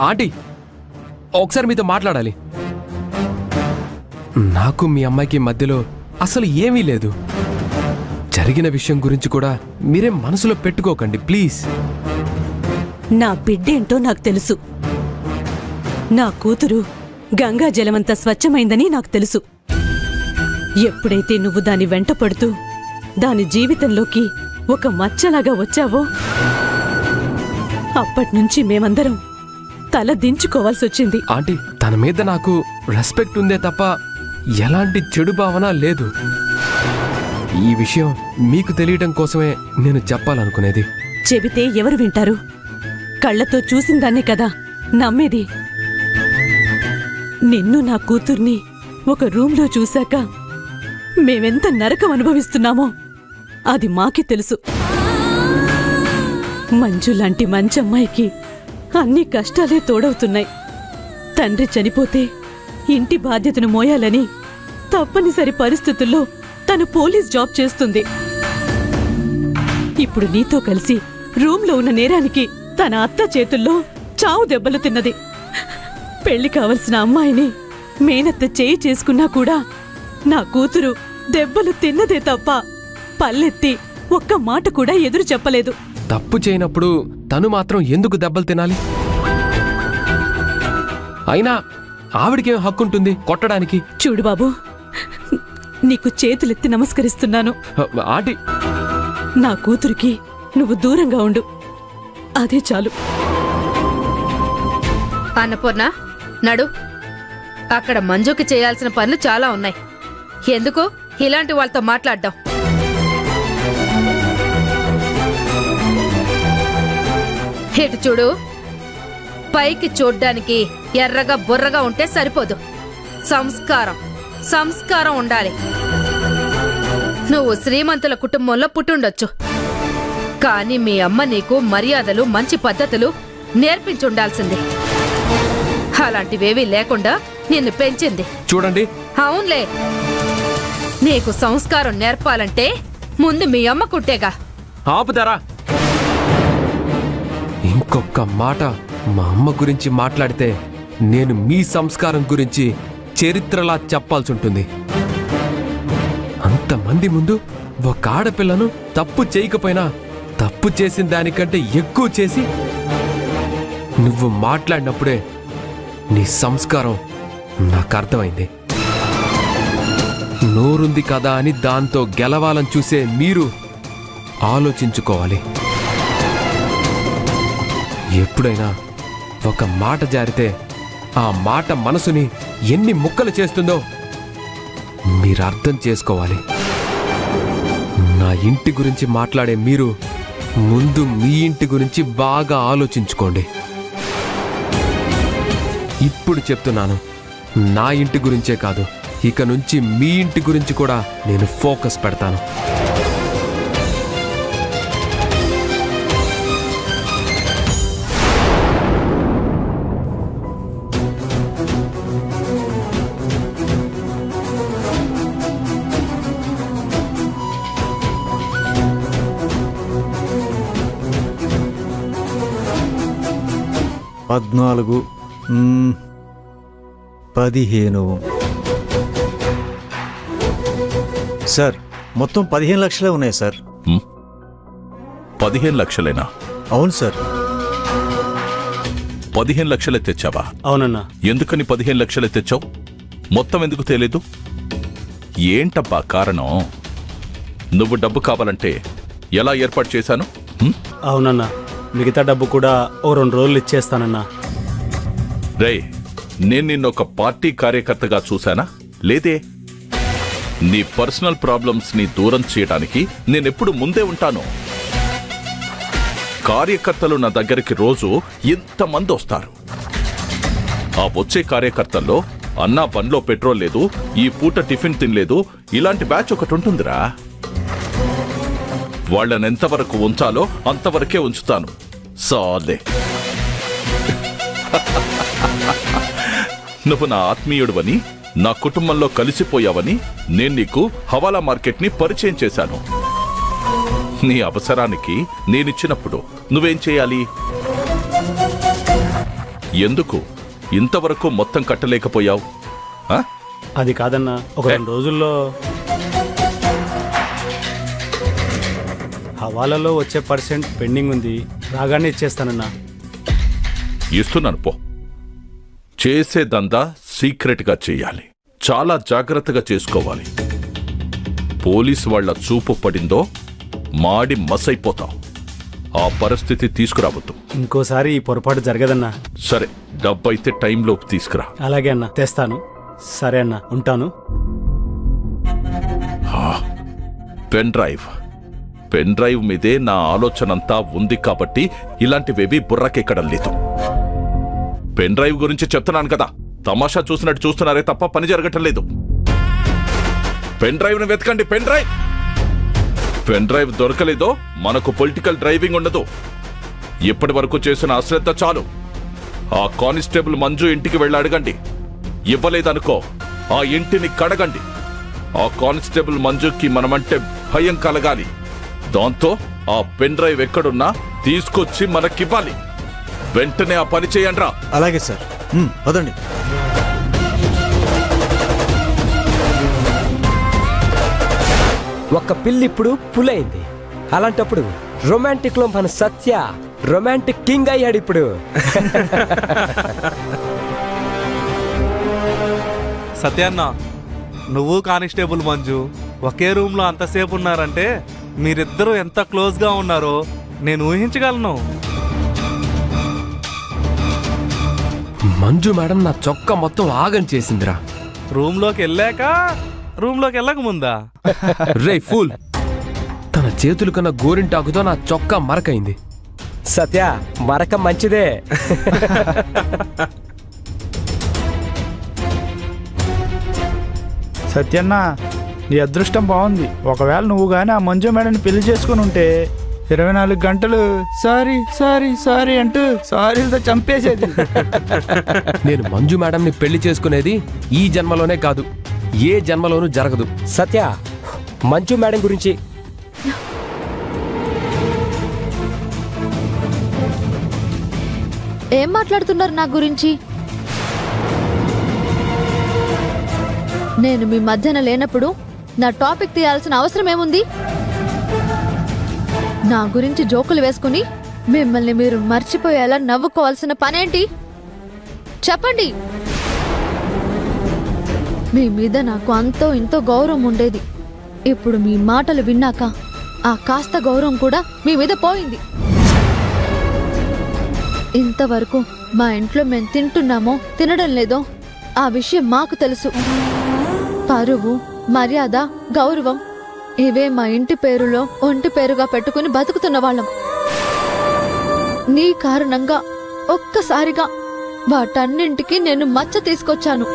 Aunty, ఒకసారి మీతో మాట్లాడాలి. నాకు మీ అమ్మాయికి మధ్యలో అసలు ఏమీ లేదు. జరిగిన విషయం గురించి కూడా మీరేం మనసులో పెట్టుకోకండి ప్లీజ్. నా బిడ్డేంటో నాకు తెలుసు. నా కూతురు గంగా జలమంత స్వచ్ఛమైందని నాకు తెలుసు. ఎప్పుడైతే నువ్వు దాని వెంట పడుతూ దాని జీవితంలోకి ఒక మచ్చలాగా వచ్చావో అప్పట్నుంచి మేమందరం తల దించుకోవాల్సొచ్చింది. ఆంటీ, తన మీద నాకు రెస్పెక్ట్ ఉందే తప్ప ఎలాంటి చెడు భావన లేదు. ఈ విషయం మీకు తెలియడం కోసమే నేను చెప్పాలనుకునేది. చెబితే ఎవరు వింటారు? కళ్లతో చూసిందాన్నే కదా నమ్మేది. నిన్ను నా కూతుర్ని ఒక రూంలో చూశాక మేమెంత నరకం అనుభవిస్తున్నామో అది మాకే తెలుసు. మంజు లాంటి మంచమ్మాయికి అన్ని కష్టాలే తోడవుతున్నాయి. తండ్రి చనిపోతే ఇంటి బాధ్యతను మోయాలని తప్పనిసరి పరిస్థితుల్లో తను పోలీస్ జాబ్ చేస్తుంది. ఇప్పుడు నీతో కలిసి రూంలో ఉన్న నేరానికి తన అత్త చేతుల్లో చావు దెబ్బలు తిన్నది. పెళ్లి కావలసిన అమ్మాయిని మేనత్త చేయి చేసుకున్నా కూడా నా కూతురు దెబ్బలు తిన్నదే తప్ప పల్లెత్తి ఒక్క మాట కూడా ఎదురు చెప్పలేదు. తప్పు చేయనప్పుడు తను మాత్రం ఎందుకు దెబ్బలు తినాలి? అయినా ఆవిడికేం హక్కుంటుంది కొట్టడానికి? చూడు బాబు, నీకు చేతులెత్తి నమస్కరిస్తున్నాను. ఆంటీ, నా కూతురికి నువ్వు దూరంగా ఉండు, అదే చాలు. అన్నపూర్ణ, నడు. అక్కడ మంజుకి చేయాల్సిన పనులు చాలా ఉన్నాయి. ఎందుకు ఇలాంటి వాళ్ళతో మాట్లాడ్డాం? ఇటు చూడు, పైకి చూడ్డానికి ఎర్రగా బుర్రగా ఉంటే సరిపోదు. సంస్కారం ఉండాలి. నువ్వు శ్రీమంతుల కుటుంబంలో పుట్టుండొచ్చు, కానీ మీ అమ్మ నీకు మర్యాదలు మంచి పద్ధతులు నేర్పించుండాల్సింది. అలాంటివేవీ లేకుండా నిన్ను పెంచింది. చూడండి. అవునులే, నీకు సంస్కారం నేర్పాలంటే ముందు మీ అమ్మ కుట్టేగా. ఆపుతారా? ఇంకొక మాట మా అమ్మ గురించి మాట్లాడితే నేను మీ సంస్కారం గురించి చరిత్రలా చెప్పాల్సి ఉంటుంది. అంతమంది ముందు ఒక ఆడపిల్లను తప్పు చేయకపోయినా తప్పు చేసిన దానికంటే ఎక్కువ చేసి నువ్వు మాట్లాడినప్పుడే నీ సంస్కారం నాకు అర్థమైంది. నోరుంది కదా అని దాంతో గెలవాలని చూసే మీరు ఆలోచించుకోవాలి. ఎప్పుడైనా ఒక మాట జారితే ఆ మాట మనసుని ఎన్ని ముక్కలు చేస్తుందో మీరు అర్థం చేసుకోవాలి. నా ఇంటి గురించి మాట్లాడే మీరు ముందు మీ ఇంటి గురించి బాగా ఆలోచించుకోండి. ఇప్పుడు చెప్తున్నాను, నా ఇంటి గురించే కాదు, ఇక నుంచి మీ ఇంటి గురించి కూడా నేను ఫోకస్ పెడతాను. పద్నాలుగు 15 సార్, మొత్తం 15 లక్షలే ఉన్నాయి సార్. 15 లక్షలేనా? అవును సార్. 15 లక్షలే తెచ్చావా? అవునన్నా. ఎందుకని 15 లక్షలే తెచ్చావు? మొత్తం ఎందుకు తేలేదు? ఏంటబ్బా కారణం? నువ్వు డబ్బు కావాలంటే ఎలా ఏర్పాటు చేశాను? అవునన్నా, మిగతా డబ్బు కూడా ఓ 2 రోజులు ఇచ్చేస్తానన్నా. రే, నేను నిన్నొక పార్టీ కార్యకర్తగా చూశానా? లేదే. నీ పర్సనల్ ప్రాబ్లమ్స్ ని దూరం చేయడానికి నేనెప్పుడు ముందే ఉంటాను. కార్యకర్తలు నా దగ్గరికి రోజు ఇంతమంది వస్తారు. ఆ వచ్చే కార్యకర్తల్లో అన్నా బండ్లో పెట్రోల్ లేదు, ఈ పూట టిఫిన్ తినలేదు, ఇలాంటి బ్యాచ్ ఒకటి ఉంటుందిరా. వాళ్ళనెంతవరకు ఉంచాలో అంతవరకే ఉంచుతాను. సాలే. నువ్వు నా ఆత్మీయుడువని, నా కుటుంబంలో కలిసిపోయావని నేను నీకు హవాలా మార్కెట్ని పరిచయం చేశాను. నీ అవసరానికి నేనిచ్చినప్పుడు నువ్వేం చేయాలి? ఎందుకు ఇంతవరకు మొత్తం కట్టలేకపోయావు? అది కాదన్నా, ఒక 2 రోజుల్లో హవాలలో వచ్చే పర్సెంట్ పెండింగ్ ఉంది, రాగానే ఇచ్చేస్తానన్నా. ఇస్తున్నాను పో. చేసే దందా సీక్రెట్గా చేయాలి, చాలా జాగ్రత్తగా చేసుకోవాలి. పోలీసు వాళ్ల చూపు పడిందో మాడి మసైపోతావు. ఆ పరిస్థితి తీసుకురావద్దు. ఇంకోసారి ఈ పొరపాటు జరగదన్నా. సరే, డబ్బైతే టైంలోపు తీసుకురా. అలాగే అన్నా, తెస్తాను. సరే అన్నా, ఉంటాను. పెన్ డ్రైవ్ మీదే నా ఆలోచనంతా ఉంది కాబట్టి ఇలాంటివేవి బుర్రకెక్కడం లేదు. పెన్ డ్రైవ్ గురించి చెప్తున్నాను కదా, తమాషా చూసినట్టు చూస్తున్నారే తప్ప పని జరగటం లేదు. పెన్ డ్రైవ్ను వెతకండి. పెన్ డ్రైవ్ దొరకలేదో మనకు పొలిటికల్ డ్రైవింగ్ ఉండదు. ఇప్పటి వరకు చేసిన అశ్రద్ధ చాలు. ఆ కానిస్టేబుల్ మంజు ఇంటికి వెళ్ళి అడగండి. ఇవ్వలేదనుకో ఆ ఇంటిని కడగండి. ఆ కానిస్టేబుల్ మంజుకి మనమంటే భయం కలగాలి. దాంతో ఆ పెన్ డ్రైవ్ ఎక్కడున్నా తీసుకొచ్చి మనకివ్వాలి. వెంటనే ఆ పని చేయండి రా. అలాగే సార్, వదండి. ఒక పిల్లి ఇప్పుడు పులైంది. అలాంటప్పుడు రొమాంటిక్ లో మన సత్య రొమాంటిక్ కింగ్ అయ్యాడు ఇప్పుడు. సత్యాన్న, నువ్వు కానిస్టేబుల్ మంజు ఒకే రూమ్ లో అంతసేపు ఉన్నారంటే మీరిద్దరూ ఎంత క్లోజ్ గా ఉన్నారో నేను ఊహించగలను. మంజు మేడం నా చొక్కా మొత్తం ఆగం చేసిందిరా. రూమ్ లోకి వెళ్ళక ముందా? రే ఫూల్, తన చేతులు కన్నా గోరింటాకుతో నా చొక్కా మరకైంది. సత్య, మరక మంచిదే. సత్యన్న, నీ అదృష్టం బాగుంది. ఒకవేళ నువ్వు గానీ ఆ మంజు మేడని పెళ్లి చేసుకుని ఉంటే 24 గంటలు సారీ సారీ సారీ అంటూ సారీలతో చంపేసేది. నేను మంజు మేడంని పెళ్లి చేసుకునేది ఈ జన్మలోనే కాదు, ఏ జన్మలోనూ జరగదు. సత్య, మంజు మేడం గురించి ఏం మాట్లాడుతున్నారు నా గురించి? నేను మీ మధ్యన లేనప్పుడు నా టాపిక్ తీయాల్సిన అవసరం ఏముంది? నా గురించి జోకులు వేసుకుని మిమ్మల్ని మీరు మర్చిపోయేలా నవ్వుకోవాల్సిన పనేంటి? చెప్పండి. మీ మీద నాకు అంతో ఇంతో గౌరవం ఉండేది. ఇప్పుడు మీ మాటలు విన్నాక ఆ కాస్త గౌరవం కూడా మీ మీద పోయింది. ఇంతవరకు మా ఇంట్లో మేము తింటున్నామో తినడం లేదో ఆ విషయం మాకు తెలుసు. పరువు, మర్యాద, గౌరవం ఇవే మా ఇంటి పేరులో ఒంటి పేరుగా పెట్టుకుని బతుకుతున్న వాళ్ళం. నీ కారణంగా ఒక్కసారిగా వాటన్నింటికి నేను మచ్చ తీసుకొచ్చాను.